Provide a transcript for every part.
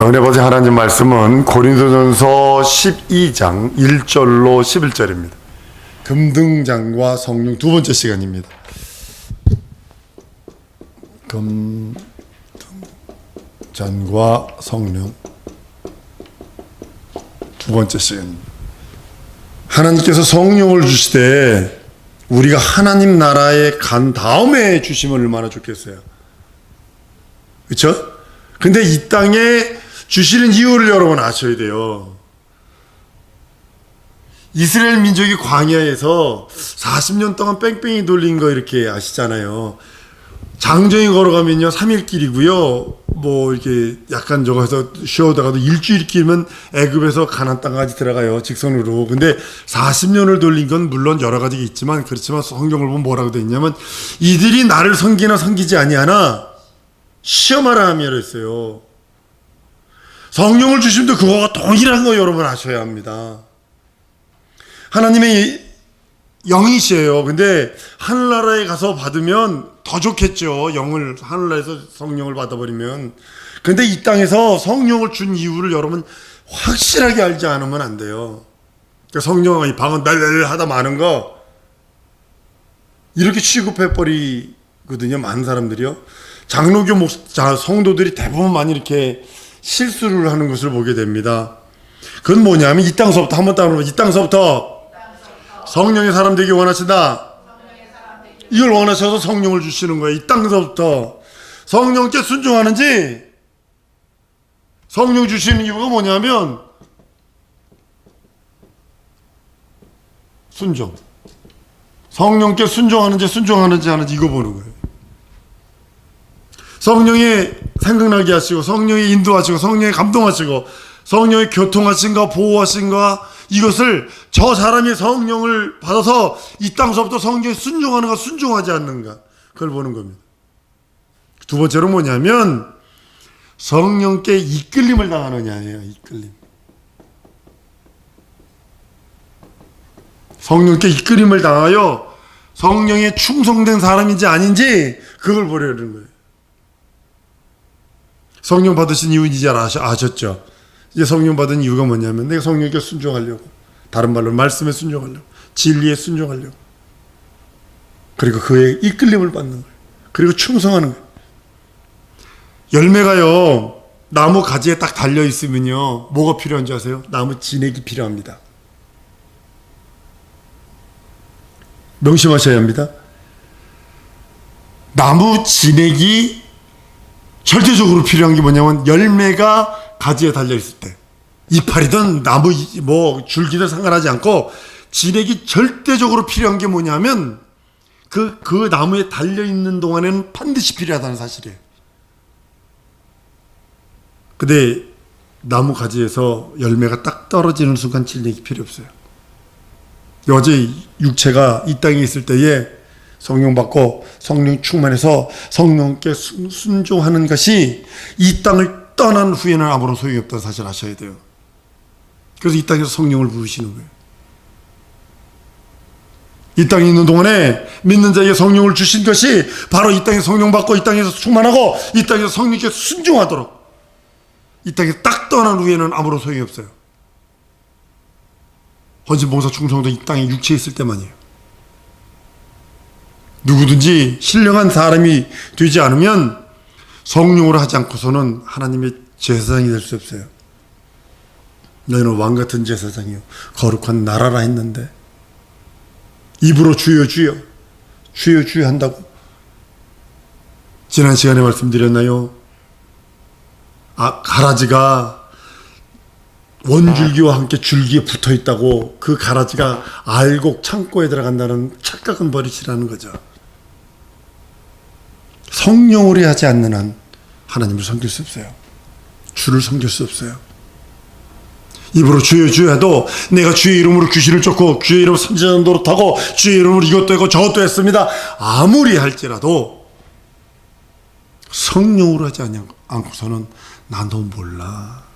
은혜 받으신 하나님 말씀은 고린도전서 12장 1절로 11절입니다. 금등잔과 성령 두 번째 시간입니다. 금등잔과 성령 두 번째 시간입니다. 하나님께서 성령을 주시되 우리가 하나님 나라에 간 다음에 주시면 얼마나 좋겠어요. 그렇죠? 근데 이 땅에 주시는 이유를 여러분 아셔야 돼요. 이스라엘 민족이 광야에서 40년 동안 뺑뺑이 돌린 거 이렇게 아시잖아요. 장정이 걸어가면요 3일길이고요. 뭐 이렇게 약간 저거서 쉬어다가도 일주일 길면 애굽에서 가나안 땅까지 들어가요. 직선으로. 근데 40년을 돌린 건 물론 여러 가지가 있지만 그렇지만 성경을 보면 뭐라고 되어 있냐면 이들이 나를 섬기나 섬기지 아니하나 시험하라 하며 그랬어요. 성령을 주심도 그거가 동일한 거 여러분 아셔야 합니다. 하나님의 영이시에요. 근데 하늘나라에 가서 받으면 더 좋겠죠. 영을 하늘나라에서 성령을 받아버리면. 근데 이 땅에서 성령을 준 이유를 여러분 확실하게 알지 않으면 안 돼요. 그러니까 성령이 방언 날날 하다 많은 거 이렇게 취급해버리거든요. 많은 사람들이요. 장로교 성도들이 대부분 많이 이렇게 실수를 하는 것을 보게 됩니다. 그건 뭐냐면 이 땅서부터 한번 따라보면 이 땅서부터 성령의 사람 되기 원하신다. 이걸 원하셔서 성령을 주시는 거예요. 이 땅서부터 성령께 순종하는지 성령 주시는 이유가 뭐냐면 순종. 성령께 순종하는지 순종하는지 하는지 이거 보는 거예요. 성령이 생각나게 하시고 성령이 인도하시고 성령이 감동하시고 성령이 교통하신가 보호하신가 이것을 저 사람이 성령을 받아서 이 땅서부터 성령에 순종하는가 순종하지 않는가 그걸 보는 겁니다. 두 번째로 뭐냐면 성령께 이끌림을 당하느냐예요. 이끌림. 성령께 이끌림을 당하여 성령에 충성된 사람인지 아닌지 그걸 보려는 거예요. 성령 받으신 이유 이제 아셨죠? 이제 성령 받은 이유가 뭐냐면 내가 성령께 순종하려고, 다른 말로 말씀에 순종하려고, 진리에 순종하려고, 그리고 그의 이끌림을 받는 거예요. 그리고 충성하는 거예요. 열매가요 나무 가지에 딱 달려 있으면요 뭐가 필요한지 아세요? 나무 진액이 필요합니다. 명심하셔야 합니다. 나무 진액이 절대적으로 필요한 게 뭐냐면 열매가 가지에 달려있을 때 이파리든 나무 뭐 줄기든 상관하지 않고 진액이 절대적으로 필요한 게 뭐냐면 그 나무에 달려있는 동안에는 반드시 필요하다는 사실이에요. 근데 나무 가지에서 열매가 딱 떨어지는 순간 진액이 필요 없어요. 어제 육체가 이 땅에 있을 때에 성령 받고 성령 충만해서 성령께 순종하는 것이 이 땅을 떠난 후에는 아무런 소용이 없다는 사실 아셔야 돼요. 그래서 이 땅에서 성령을 부으시는 거예요. 이 땅에 있는 동안에 믿는 자에게 성령을 주신 것이 바로 이 땅에 성령 받고 이 땅에서 충만하고 이 땅에서 성령께 순종하도록 이 땅에 딱 떠난 후에는 아무런 소용이 없어요. 헌신 봉사 충성도 이 땅에 육체에 있을 때만이에요. 누구든지 신령한 사람이 되지 않으면 성령으로 하지 않고서는 하나님의 제사장이 될 수 없어요. 너희는 왕같은 제사장이요 거룩한 나라라 했는데 입으로 주여 주여 주여 주여 한다고 지난 시간에 말씀드렸나요? 가라지가 원줄기와 함께 줄기에 붙어 있다고 그 가라지가 알곡 창고에 들어간다는 착각은 버리시라는 거죠. 성령으로 하지 않는 한 하나님을 섬길 수 없어요. 주를 섬길 수 없어요. 입으로 주여 주여 해도 내가 주의 이름으로 귀신을 쫓고 주의 이름으로 선지자는 노릇하고 주의 이름으로 이것도 했고 저것도 했습니다. 아무리 할지라도 성령으로 하지 않고서는 난 너 몰라.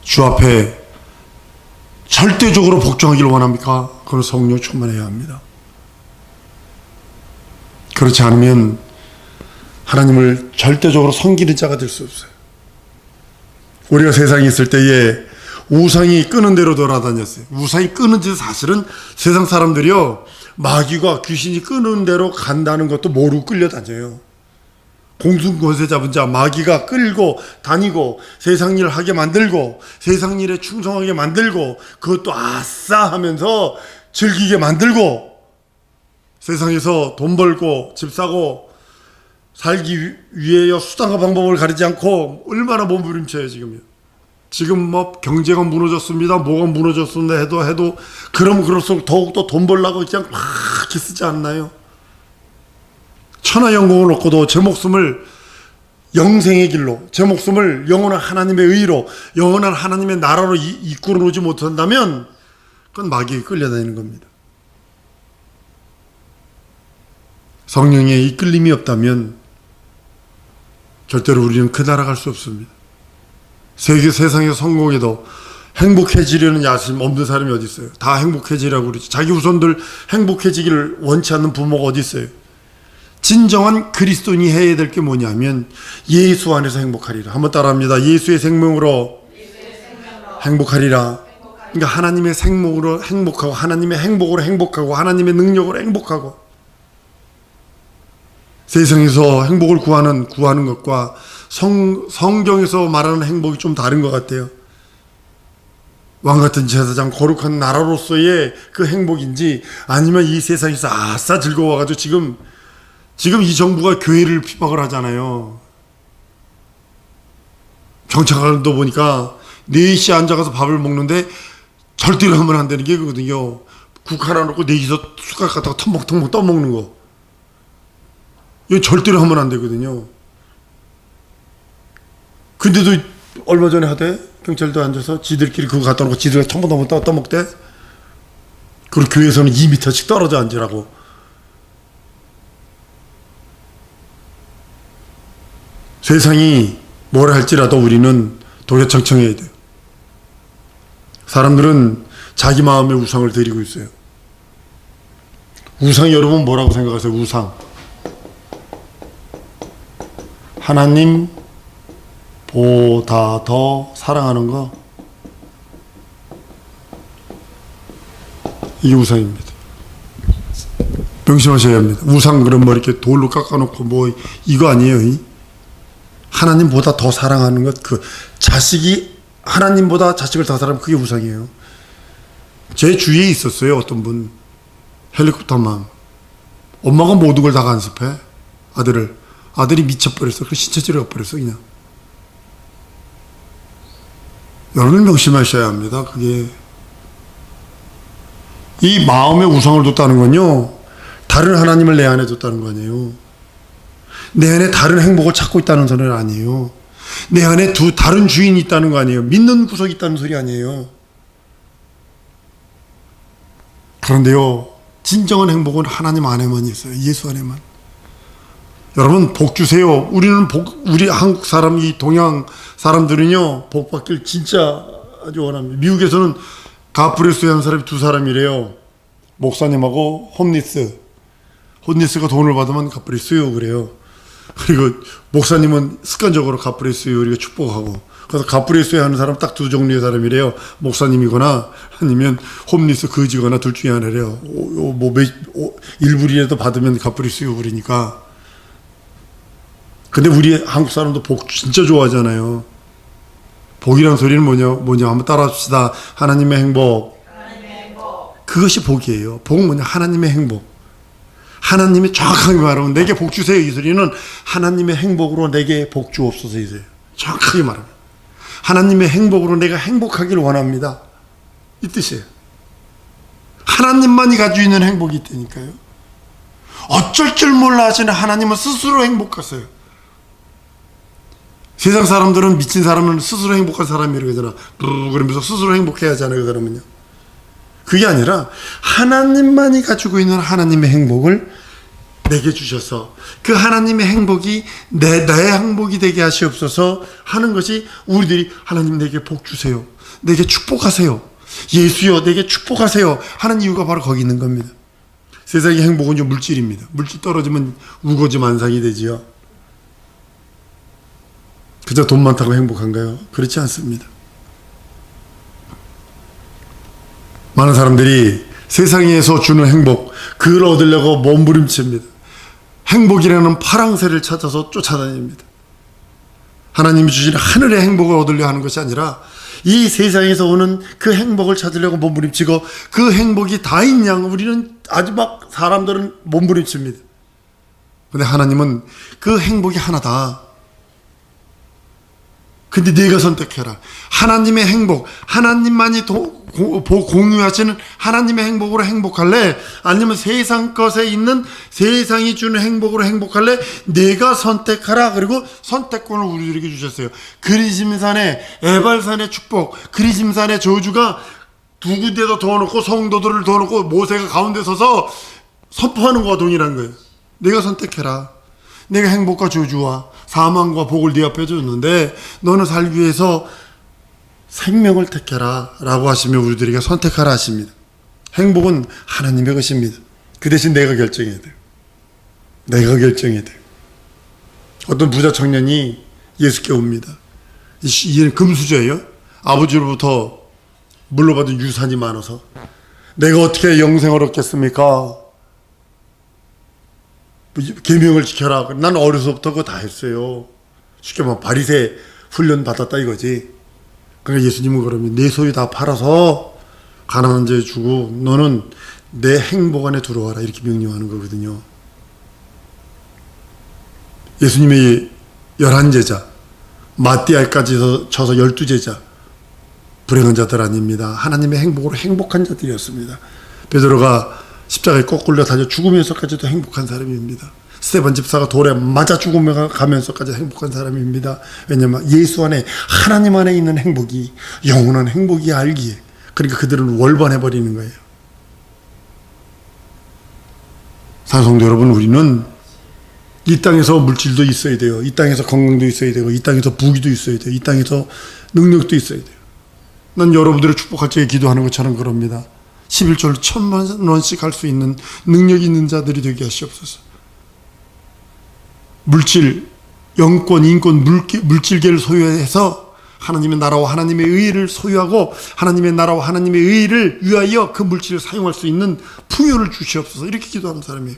주 앞에 절대적으로 복종하기를 원합니까? 그건 성령 충만해야 합니다. 그렇지 않으면 하나님을 절대적으로 섬기는 자가 될 수 없어요. 우리가 세상에 있을 때에 우상이 끄는 대로 돌아다녔어요. 우상이 끄는지 사실은 세상 사람들이요, 마귀가 귀신이 끄는 대로 간다는 것도 모르고 끌려다녀요. 공중권세 잡은 자 마귀가 끌고 다니고 세상 일을 하게 만들고 세상 일에 충성하게 만들고 그것도 아싸 하면서 즐기게 만들고 세상에서 돈 벌고 집 사고 살기 위해여 수단과 방법을 가리지 않고 얼마나 몸부림쳐요. 지금 뭐 경제가 무너졌습니다, 뭐가 무너졌습니다 해도 그러면 그럴수록 더욱더 돈 벌라고 그냥 막 이렇게 쓰지 않나요? 천하영공을 얻고도 제 목숨을 영생의 길로, 제 목숨을 영원한 하나님의 의로, 영원한 하나님의 나라로 이끌어 놓지 못한다면 그건 마귀에 끌려다니는 겁니다. 성령의 이끌림이 없다면 절대로 우리는 그 나라 갈 수 없습니다. 세상에서 성공해도 행복해지려는 야심 없는 사람이 어디 있어요? 다 행복해지라고 그러지. 자기 후손들 행복해지기를 원치 않는 부모가 어디 있어요? 진정한 그리스도인이 해야 될 게 뭐냐면 예수 안에서 행복하리라. 한번 따라합니다. 예수의 생명으로 행복하리라. 그러니까 하나님의 생명으로 행복하고 하나님의 행복으로 행복하고 하나님의 능력으로 행복하고 세상에서 행복을 구하는 것과 성경에서 말하는 행복이 좀 다른 것 같아요. 왕같은 제사장 거룩한 나라로서의 그 행복인지 아니면 이 세상에서 아싸 즐거워가지고 지금 이 정부가 교회를 핍박을 하잖아요. 경찰관도 보니까 4시에 앉아가서 밥을 먹는데 절대로 하면 안 되는 게 그거거든요. 국 하나 놓고 4시서 숟가락 갖다가 텀벅텀벅 떠먹는 거. 이거 절대로 하면 안 되거든요. 근데도 얼마 전에 하대 경찰도 앉아서 지들끼리 그거 갖다 놓고 지들이 텀벅텀벅 떠먹대. 그리고 교회에서는 2m씩 떨어져 앉으라고. 세상이 뭐라 할지라도 우리는 도려청청해야 돼요. 사람들은 자기 마음의 우상을 드리고 있어요. 우상이 여러분 뭐라고 생각하세요? 우상. 하나님보다 더 사랑하는 거, 이게 우상입니다. 명심하셔야 합니다. 우상 그런 뭐 이렇게 돌로 깎아놓고 뭐 이거 아니에요. 하나님보다 더 사랑하는 것, 그 자식이 하나님보다 자식을 더 사랑하면 그게 우상이에요. 제 주위에 있었어요. 어떤 분 헬리콥터맘. 엄마가 모든 걸 다 간섭해. 아들이 미쳐버렸어. 그 신체질을 갖버렸어 그냥. 여러분 명심하셔야 합니다. 그게 이 마음의 우상을 뒀다는 건요, 다른 하나님을 내 안에 뒀다는 거 아니에요. 내 안에 다른 행복을 찾고 있다는 소리는 아니에요. 내 안에 다른 주인이 있다는 거 아니에요. 믿는 구석이 있다는 소리 아니에요. 그런데요, 진정한 행복은 하나님 안에만 있어요. 예수 안에만. 여러분 복 주세요. 우리 한국 사람, 이 동양 사람들은요 복 받길 진짜 아주 원합니다. 미국에서는 가프레스에 한 사람이 2사람이래요. 목사님하고 홈리스가 돈을 받으면 가프레스요 그래요. 그리고 목사님은 습관적으로 가프레스요 우리가 축복하고. 그래서 가프레스에 하는 사람 딱 2 종류의 사람이래요. 목사님이거나 아니면 홈리스 거지거나 둘 중에 하나래요. 일불이라도 받으면 가프레스요 그러니까. 근데 우리 한국 사람도 복 진짜 좋아하잖아요. 복이란 소리는 뭐냐 한번 따라합시다. 하나님의 행복. 그것이 복이에요. 복은 뭐냐? 하나님의 행복. 하나님이 정확하게 말하면 내게 복 주세요. 이 소리는 하나님의 행복으로 내게 복 주옵소서 이세요. 정확하게 말하면 하나님의 행복으로 내가 행복하기를 원합니다. 이 뜻이에요. 하나님만이 가지고 있는 행복이 있다니까요. 어쩔 줄 몰라 하시는 하나님은 스스로 행복하세요. 세상 사람들은 미친 사람은 스스로 행복한 사람이라고 하잖아. 그러면서 스스로 행복해야 하잖아요. 그 사람은요. 그게 아니라 하나님만이 가지고 있는 하나님의 행복을 내게 주셔서 그 하나님의 행복이 내 행복이 되게 하시옵소서 하는 것이 우리들이 하나님 내게 복 주세요. 내게 축복하세요. 예수여 내게 축복하세요 하는 이유가 바로 거기 있는 겁니다. 세상의 행복은 물질입니다. 물질 떨어지면 우거지 만상이 되지요. 그저 돈 많다고 행복한가요? 그렇지 않습니다. 많은 사람들이 세상에서 주는 행복, 그걸 얻으려고 몸부림칩니다. 행복이라는 파랑새를 찾아서 쫓아다닙니다. 하나님이 주신 하늘의 행복을 얻으려 하는 것이 아니라 이 세상에서 오는 그 행복을 찾으려고 몸부림치고, 그 행복이 다인 양 우리는 아주 막 사람들은 몸부림칩니다. 근데 하나님은 그 행복이 하나다. 근데 네가 선택해라. 하나님의 행복, 하나님만이 공유하시는 하나님의 행복으로 행복할래? 아니면 세상 것에 있는 세상이 주는 행복으로 행복할래? 네가 선택하라. 그리고 선택권을 우리들에게 주셨어요. 그리심산의 에발산의 축복, 그리심산의 저주가 두 군데도 둬놓고 성도들을 둬놓고 모세가 가운데 서서 선포하는 것과 동일한 거예요. 네가 선택해라. 내가 행복과 저주와 사망과 복을 네 앞에 줬는데 너는 살기 위해서 생명을 택해라 라고 하시며 우리들에게 선택하라 하십니다. 행복은 하나님의 것입니다. 그 대신 내가 결정해야 돼요. 내가 결정해야 돼요. 어떤 부자 청년이 예수께 옵니다. 이는 금수저예요. 아버지로부터 물려받은 유산이 많아서 내가 어떻게 영생을 얻겠습니까? 계명을 지켜라. 난 어려서부터 그거 다 했어요. 쉽게 말하면 바리새 훈련 받았다 이거지. 그러니까 예수님은 그러면 내 소유 다 팔아서 가난한 자에 주고 너는 내 행복 안에 들어와라 이렇게 명령하는 거거든요. 예수님의 11제자, 마띠아까지 쳐서 12제자, 불행한 자들 아닙니다. 하나님의 행복으로 행복한 자들이었습니다. 베드로가 십자가에 거꾸로 달려 죽으면서까지도 행복한 사람입니다. 스데반 집사가 돌에 맞아 죽으면서까지 행복한 사람입니다. 왜냐하면 예수 안에, 하나님 안에 있는 행복이 영원한 행복이 알기에. 그러니까 그들은 월반해버리는 거예요. 사성도 여러분, 우리는 이 땅에서 물질도 있어야 돼요. 이 땅에서 건강도 있어야 되고, 이 땅에서 부귀도 있어야 돼요. 이 땅에서 능력도 있어야 돼요. 난 여러분들을 축복할 적에 기도하는 것처럼 그럽니다. 11조를 1,000만 원씩 할 수 있는 능력 있는 자들이 되게 하시옵소서. 물질, 영권, 인권, 물질계를 소유해서 하나님의 나라와 하나님의 의를 소유하고 하나님의 나라와 하나님의 의를 위하여 그 물질을 사용할 수 있는 풍요를 주시옵소서. 이렇게 기도하는 사람이에요.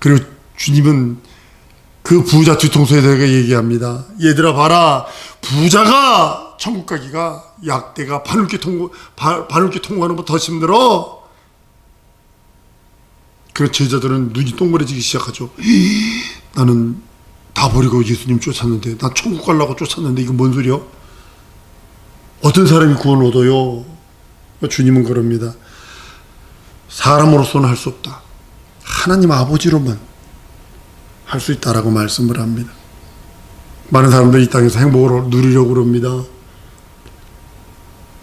그리고 주님은 그 부자 뒤통수에 대해 얘기합니다. 얘들아 봐라, 부자가 천국 가기가 약대가 바늘기 통과하는 것보다 더 힘들어. 그 제자들은 눈이 동그래지기 시작하죠. 나는 다 버리고 예수님 쫓았는데, 난 천국 가려고 쫓았는데 이거 뭔 소리야? 어떤 사람이 구원을 얻어요? 주님은 그럽니다. 사람으로서는 할 수 없다. 하나님 아버지로만 할 수 있다라고 말씀을 합니다. 많은 사람들이 이 땅에서 행복을 누리려고 그럽니다.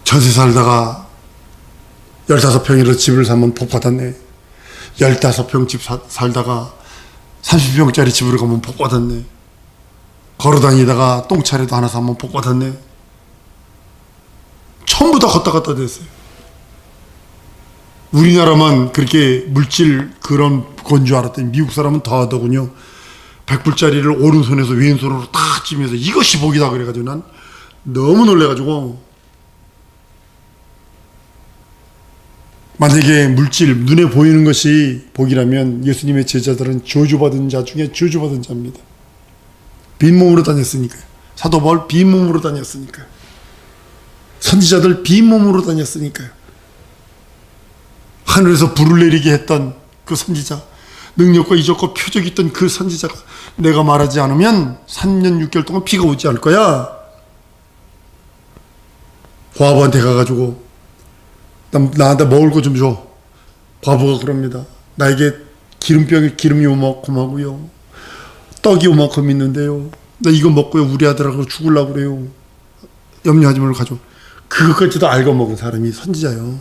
전세 살다가 15평이라도 집을 사면 복 받았네. 15평 집 살다가 30평짜리 집으로 가면 복 받았네. 걸어다니다가 똥차례도 하나 사면 복 받았네. 전부 다 걷다 갔다 됐어요. 우리나라만 그렇게 물질 그런 건 줄 알았더니 미국 사람은 더 하더군요. 100불짜리를 오른손에서 왼손으로 딱 쥐면서 이것이 복이다 그래가지고 난 너무 놀래가지고, 만약에 물질, 눈에 보이는 것이 복이라면 예수님의 제자들은 저주받은 자 중에 저주받은 자입니다. 빈몸으로 다녔으니까요. 사도 바울 빈몸으로 다녔으니까요. 선지자들 빈몸으로 다녔으니까요. 하늘에서 불을 내리게 했던 그 선지자, 능력과 이적과 표적이 있던 그 선지자가 내가 말하지 않으면 3년 6개월 동안 비가 오지 않을 거야. 과부한테 가가지고 나한테 먹을 거 좀 줘. 과부가 그럽니다. 나에게 기름이 요만큼하고요, 떡이 요만큼 있는데요, 나 이거 먹고요 우리 아들하고 죽으려고 그래요. 염려하지 말고 가져. 그것까지도 알고 먹은 사람이 선지자요.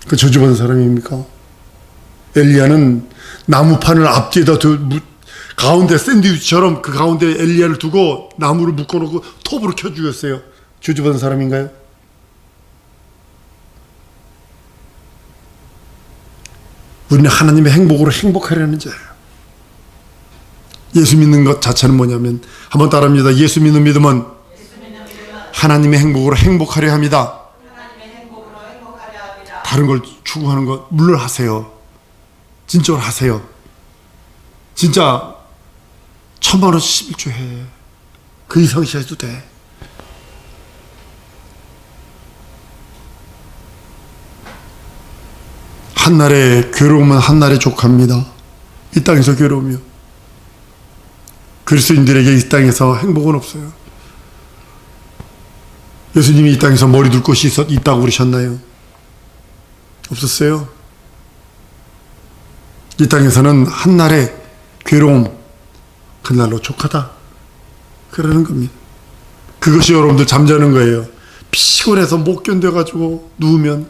그 저주받은 사람입니까? 엘리야는 나무판을 앞뒤에다 가운데 샌드위치처럼 그 가운데 엘리야를 두고 나무를 묶어놓고 톱으로 켜 죽였어요. 저주받은 사람인가요? 우리는 하나님의 행복으로 행복하려는 자예요. 예수 믿는 것 자체는 뭐냐면, 한번 따라합니다. 예수 믿는 믿음은 하나님의 행복으로 행복하려 합니다. 다른 걸 추구하는 것 물론 하세요. 진짜로 하세요. 진짜 1,000만 원씩 11조 해. 그 이상 해도 돼. 한날의 괴로움은 한날의 족합니다. 이 땅에서 괴로우며 그리스도인들에게 이 땅에서 행복은 없어요. 예수님이 이 땅에서 머리 둘 곳이 있다고 그러셨나요? 없었어요. 이 땅에서는 한날의 괴로움, 그날로 족하다, 그러는 겁니다. 그것이 여러분들 잠자는 거예요. 피곤해서 못 견뎌가지고 누우면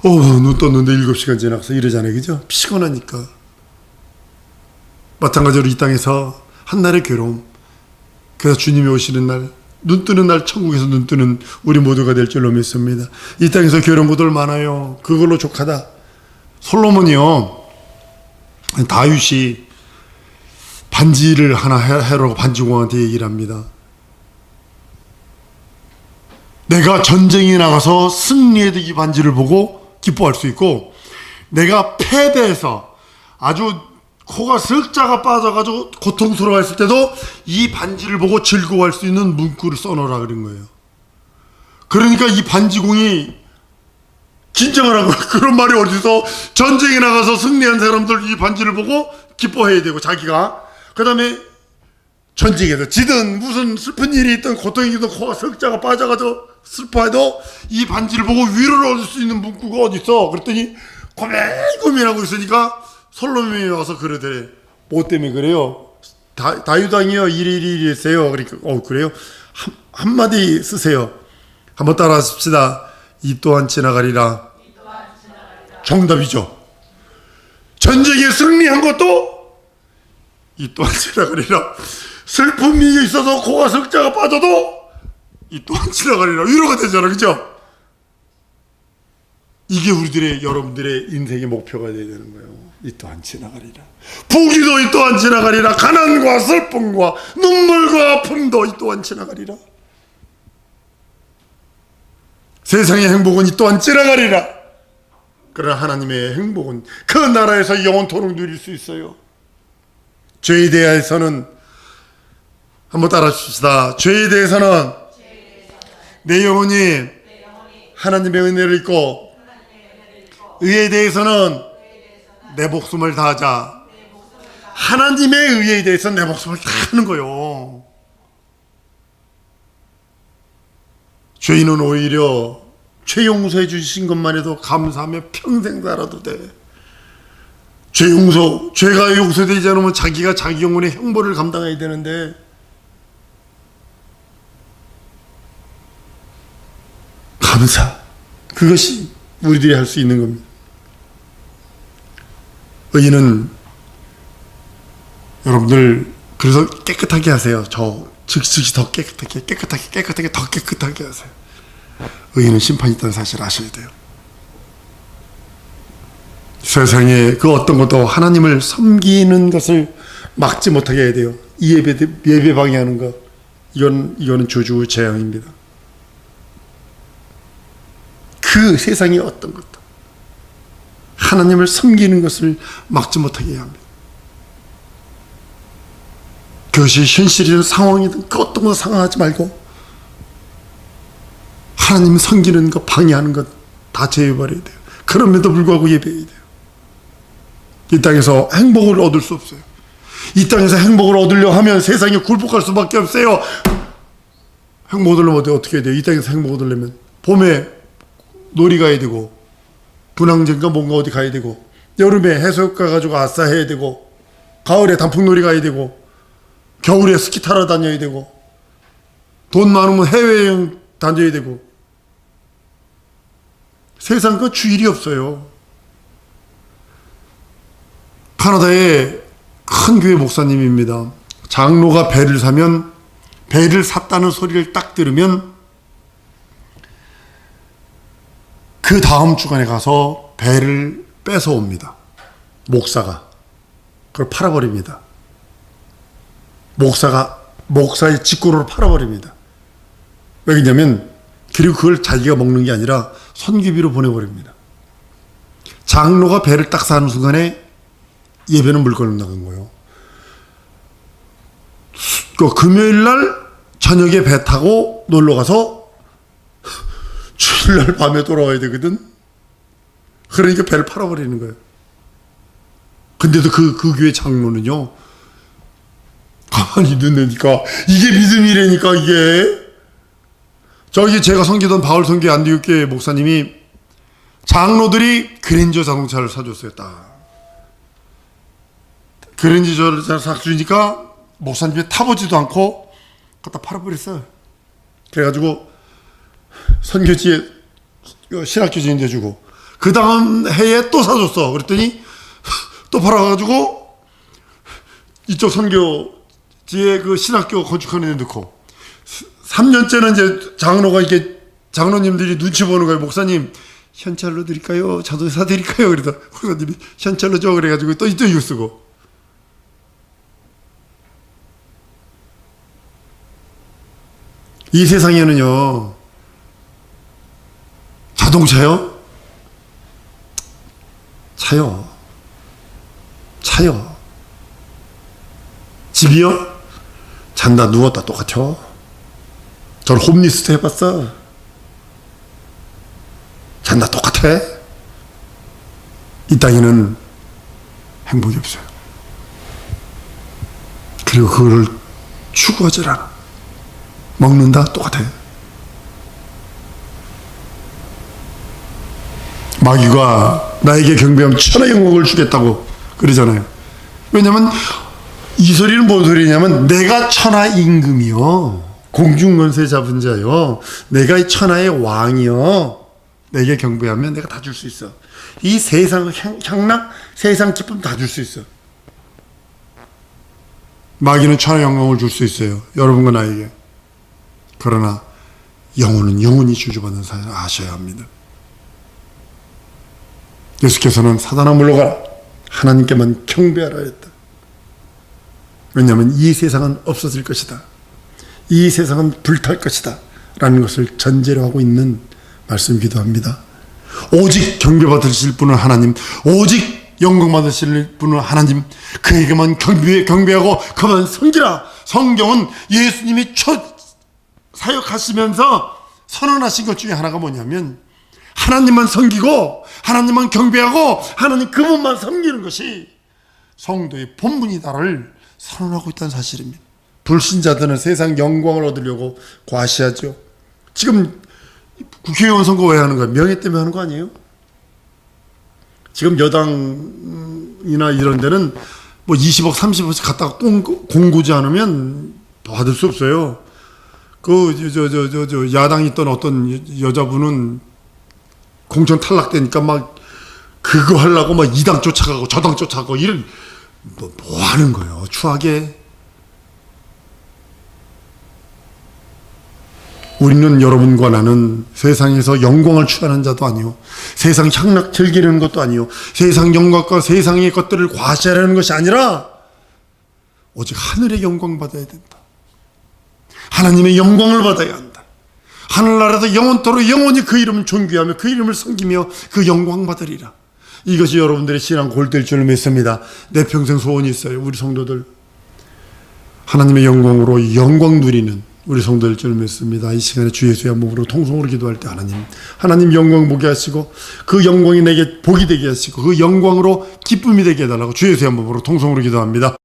눈 떴는데 7시간 지나서 이러잖아요. 그죠? 피곤하니까. 마찬가지로 이 땅에서 한날의 괴로움, 그래서 주님이 오시는 날, 눈 뜨는 날 천국에서 눈 뜨는 우리 모두가 될 줄로 믿습니다. 이 땅에서 괴로운 것들 많아요. 그걸로 족하다. 솔로몬이요, 다윗이 반지를 하나 해라고 반지공한테 얘기를 합니다. 내가 전쟁에 나가서 승리해도 이 반지를 보고 기뻐할 수 있고, 내가 패배해서 아주 코가 석자가 빠져가지고 고통스러워했을 때도 이 반지를 보고 즐거워할 수 있는 문구를 써놓으라 그런 거예요. 그러니까 이 반지공이 긴장을 하고, 그런 말이 어디서, 전쟁에 나가서 승리한 사람들 이 반지를 보고 기뻐해야 되고, 자기가 그 다음에 전쟁에서 지든 무슨 슬픈 일이 있든 고통이 있든 코가 석자가 빠져가지고 슬퍼해도 이 반지를 보고 위로를 얻을 수 있는 문구가 어딨어. 그랬더니 고민하고 있으니까 솔로몬이 와서 그러더래. 뭐 때문에 그래요? 다윗왕이요 이리 했어요. 그러니까 그래요? 한마디 쓰세요. 한번 따라 하십시다. 이 또한 지나가리라. 정답이죠. 전쟁에 승리한 것도 이 또한 지나가리라. 슬픔이 있어서 코가 석자가 빠져도 이 또한 지나가리라. 위로가 되잖아. 그죠? 이게 우리들의, 여러분들의 인생의 목표가 되어야 되는 거예요. 이 또한 지나가리라. 부귀도 이 또한 지나가리라. 가난과 슬픔과 눈물과 아픔도 이 또한 지나가리라. 세상의 행복은 이 또한 지나가리라. 그러나 하나님의 행복은 그 나라에서 영원토록 누릴 수 있어요. 죄에 대해서는, 한번 따라 주시다. 죄에 대해서는 내 영혼이 하나님의 은혜를 입고, 의에 대해서는 내 목숨을 다하자. 하나님의 의에 대해서 내 목숨을 다하는 거요. 죄인은 오히려 죄 용서해 주신 것만 해도 감사하며 평생 살아도 돼. 죄가 용서되지 않으면 자기가 자기 영혼의 형벌을 감당해야 되는데, 감사, 그것이 우리들이 할 수 있는 겁니다. 의인은, 여러분들 그래서 깨끗하게 하세요. 즉시 더 깨끗하게 더 깨끗하게 하세요. 의인은 심판이 있다는 사실을 아셔야 돼요. 세상에 그 어떤 것도 하나님을 섬기는 것을 막지 못하게 해야 돼요. 이 예배 방해하는 것, 이거는 저주 재앙입니다. 그 세상의 어떤 것도 하나님을 섬기는 것을 막지 못하게 해야 합니다. 그것이 현실이든 상황이든 그 어떤 것도 상황하지 말고 하나님을 섬기는 것, 방해하는 것 다 제어해버려야 돼요. 그럼에도 불구하고 예배해야 돼요. 이 땅에서 행복을 얻을 수 없어요. 이 땅에서 행복을 얻으려 하면 세상에 굴복할 수밖에 없어요. 행복 얻으려면 어떻게 해야 돼요? 이 땅에서 행복 얻으려면 봄에 놀이 가야 되고, 분황제인가 뭔가 어디 가야 되고, 여름에 해수욕가 가지고 아싸 해야 되고, 가을에 단풍놀이 가야 되고, 겨울에 스키 타러 다녀야 되고, 돈 많으면 해외여행 다녀야 되고, 세상 그 주일이 없어요. 카나다의 큰 교회 목사님입니다. 장로가 배를 사면, 배를 샀다는 소리를 딱 들으면 그 다음 주간에 가서 배를 뺏어옵니다. 목사가. 그걸 팔아버립니다. 목사의 직고로를 팔아버립니다. 왜냐면 그리고 그걸 자기가 먹는 게 아니라 선교비로 보내버립니다. 장로가 배를 딱 사는 순간에 예배는 물건을 나간 거예요. 그 금요일날 저녁에 배 타고 놀러가서 주일날 밤에 돌아와야 되거든. 그러니까 배를 팔아버리는 거예요. 근데도 그 교회 장로는요, 가만히 듣으니까 이게 믿음이라니까. 이게 저기 제가 섬기던 바울 선교 안디옥교회 목사님이 장로들이 그랜저 자동차를 사줬어요. 딱 그랜저 자동차를 사주니까 목사님이 타보지도 않고 갖다 팔아버렸어요. 그래가지고 선교지에 신학교지 내주고 그 다음 해에 또 사줬어. 그랬더니 또 팔아가지고 이쪽 선교지에 그 신학교 건축하는 데 넣고 3년째는 이제 장로가 이렇게 장로님들이 눈치 보는 거예요. 목사님 현찰로 드릴까요? 자동차 드릴까요? 그래서 목사님이 현찰로 줘. 그래가지고 또 이거 쓰고. 이 세상에는요, 자동차요? 차요. 집이요? 잔다 누웠다 똑같아. 전 홈리스트 해봤어. 잔다 똑같아. 이 땅에는 행복이 없어요. 그리고 그거를 추구하지 않아. 먹는다 똑같아. 마귀가 나에게 경배하면 천하의 영광을 주겠다고 그러잖아요. 왜냐면 이 소리는 뭔 소리냐면 내가 천하 임금이요, 공중권세 잡은 자요, 내가 이 천하의 왕이요, 내게 경배하면 내가 다 줄 수 있어. 이 세상 향락, 세상 기쁨 다 줄 수 있어. 마귀는 천하 영광을 줄 수 있어요, 여러분과 나에게. 그러나 영혼은 영원히 주주받는 사실을 아셔야 합니다. 예수께서는 사단아 물러가라, 하나님께만 경배하라 했다. 왜냐하면 이 세상은 없어질 것이다, 이 세상은 불탈 것이다 라는 것을 전제로 하고 있는 말씀이기도 합니다. 오직 경배받으실 분은 하나님, 오직 영광 받으실 분은 하나님, 그에게만 경배하고 그만 섬기라. 성경은 예수님이 첫 사역하시면서 선언하신 것 중에 하나가 뭐냐면 하나님만 섬기고 하나님만 경배하고 하나님 그분만 섬기는 것이 성도의 본분이다를 선언하고 있다는 사실입니다. 불신자들은 세상 영광을 얻으려고 과시하죠. 지금 국회의원 선거 왜 하는 거예요? 명예 때문에 하는 거 아니에요? 지금 여당이나 이런 데는 뭐 20억 30억씩 갖다가 공고지 않으면 받을 수 없어요. 야당에 있던 어떤 여자분은 공천 탈락되니까 막 그거 하려고 막 이 당 쫓아가고 저 당 쫓아가고 이런 뭐 하는 거예요, 추하게. 우리는 여러분과 나는 세상에서 영광을 취하는 자도 아니요, 세상 향락 즐기려는 것도 아니요, 세상 영광과 세상의 것들을 과시하려는 것이 아니라 오직 하늘의 영광 받아야 된다. 하나님의 영광을 받아야 한다. 하늘나라에서 영원토록 영원히 그 이름을 존귀하며 그 이름을 섬기며 그 영광 받으리라. 이것이 여러분들의 신앙 골될 줄 믿습니다. 내 평생 소원이 있어요. 우리 성도들 하나님의 영광으로 영광 누리는 우리 성도될 줄 믿습니다. 이 시간에 주 예수의 몸으로 통성으로 기도할 때 하나님 영광 보게 하시고 그 영광이 내게 복이 되게 하시고 그 영광으로 기쁨이 되게 해달라고 주 예수의 몸으로 통성으로 기도합니다.